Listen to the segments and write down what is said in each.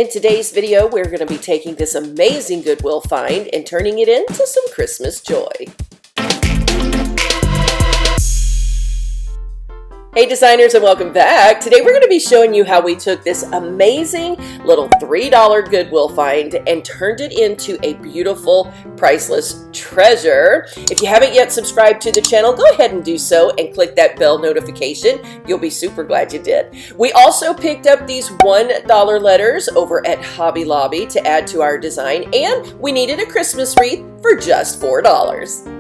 In today's video, we're going to be taking this amazing Goodwill find and turning it into some Christmas joy. Hey designers, and welcome back. Today we're going to be showing you how we took this amazing little $3 Goodwill find and turned it into a beautiful, priceless treasure. If you haven't yet subscribed to the channel, go ahead and do so and click that bell notification. You'll be super glad you did. We also picked up these $1 letters over at Hobby Lobby to add to our design, and we needed a Christmas wreath for just $4.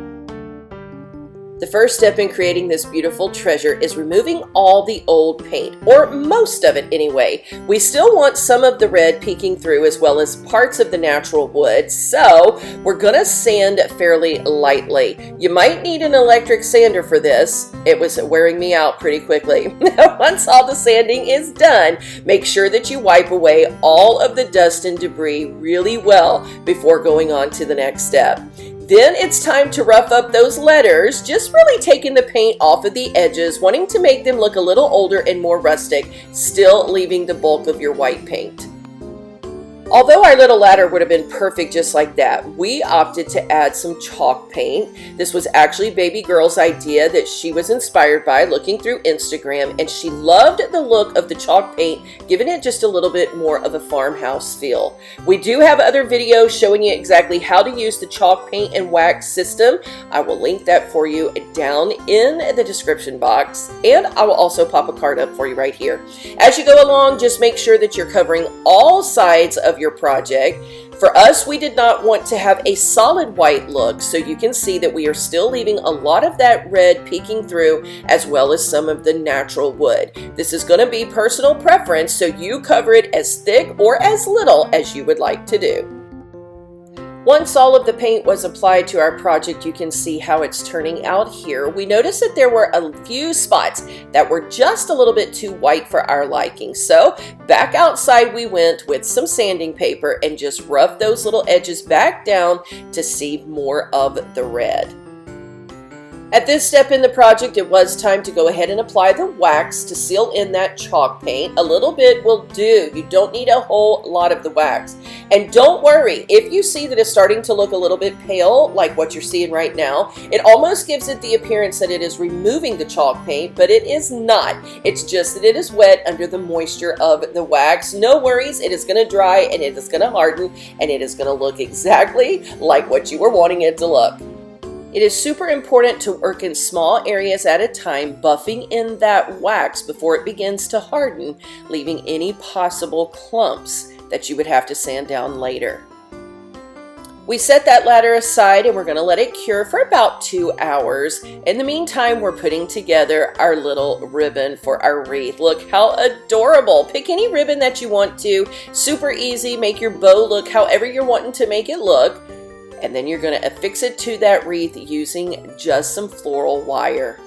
The first step in creating this beautiful treasure is removing all the old paint, or most of it anyway. We still want some of the red peeking through as well as parts of the natural wood, so we're gonna sand fairly lightly. You might need an electric sander for this. It was wearing me out pretty quickly. Once all the sanding is done, make sure that you wipe away all of the dust and debris really well before going on to the next step. Then it's time to rough up those letters, just really taking the paint off of the edges, wanting to make them look a little older and more rustic, still leaving the bulk of your white paint. Although our little ladder would have been perfect just like that, we opted to add some chalk paint. This was actually baby girl's idea that she was inspired by looking through Instagram, and she loved the look of the chalk paint, giving it just a little bit more of a farmhouse feel. We do have other videos showing you exactly how to use the chalk paint and wax system. I will link that for you down in the description box, and I will also pop a card up for you right here. As you go along, just make sure that you're covering all sides of your project. For us, we did not want to have a solid white look, so you can see that we are still leaving a lot of that red peeking through as well as some of the natural wood. This is going to be personal preference, so you cover it as thick or as little as you would like to do. Once all of the paint was applied to our project, you can see how it's turning out here. We noticed that there were a few spots that were just a little bit too white for our liking. So back outside we went with some sanding paper and just roughed those little edges back down to see more of the red. At this step in the project, it was time to go ahead and apply the wax to seal in that chalk paint. A little bit will do. You don't need a whole lot of the wax. And don't worry, if you see that it's starting to look a little bit pale, like what you're seeing right now, it almost gives it the appearance that it is removing the chalk paint, but it is not. It's just that it is wet under the moisture of the wax. No worries, it is going to dry and it is going to harden and it is going to look exactly like what you were wanting it to look. It is super important to work in small areas at a time, buffing in that wax before it begins to harden, leaving any possible clumps that you would have to sand down later. We set that ladder aside and we're going to let it cure for about 2 hours. In the meantime, we're putting together our little ribbon for our wreath. Look how adorable. Pick any ribbon that you want to. Super easy. Make your bow look however you're wanting to make it look. And then you're going to affix it to that wreath using just some floral wire.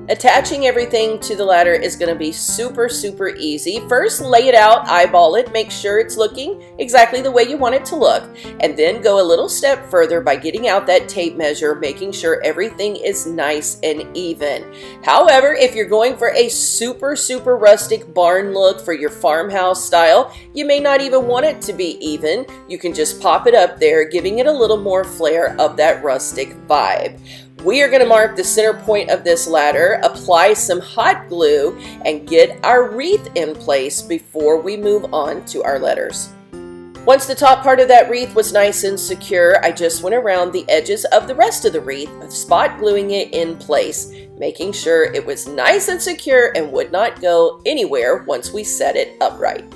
Attaching everything to the ladder is going to be super easy. First, lay it out, eyeball it, make sure it's looking exactly the way you want it to look, and then go a little step further by getting out that tape measure, making sure everything is nice and even. However, if you're going for a super rustic barn look for your farmhouse style, you may not even want it to be even. You can just pop it up there, giving it a little more flair of that rustic vibe. We are going to mark the center point of this ladder, apply some hot glue, and get our wreath in place before we move on to our letters. Once the top part of that wreath was nice and secure, I just went around the edges of the rest of the wreath, spot gluing it in place, making sure it was nice and secure and would not go anywhere once we set it upright.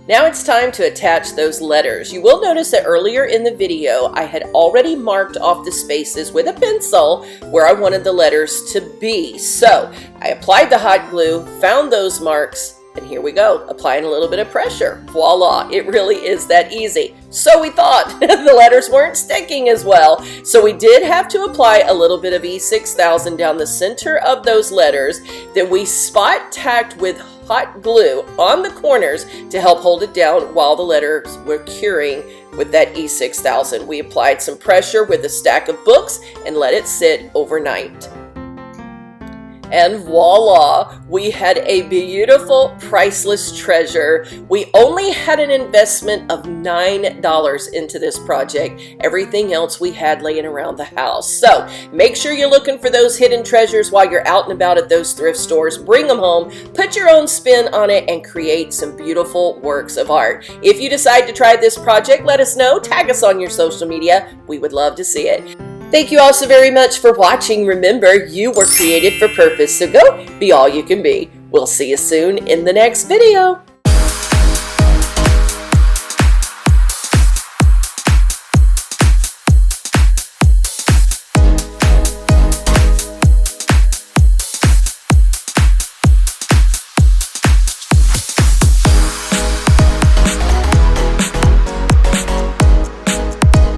Now it's time to attach those letters. You will notice that earlier in the video, I had already marked off the spaces with a pencil where I wanted the letters to be. So I applied the hot glue, found those marks, and here we go, applying a little bit of pressure. Voila, it really is that easy. So we thought the letters weren't sticking as well. So we did have to apply a little bit of E6000 down the center of those letters. Then we spot tacked with hot glue on the corners to help hold it down while the letters were curing with that E6000. We applied some pressure with a stack of books and let it sit overnight. And voila, we had a beautiful, priceless treasure. We only had an investment of $9 into this project. Everything else we had laying around the house. So make sure you're looking for those hidden treasures while you're out and about at those thrift stores. Bring them home, put your own spin on it, and create some beautiful works of art. If you decide to try this project, let us know. Tag us on your social media. We would love to see it. Thank you all so very much for watching. Remember, you were created for purpose, so go be all you can be. We'll see you soon in the next video.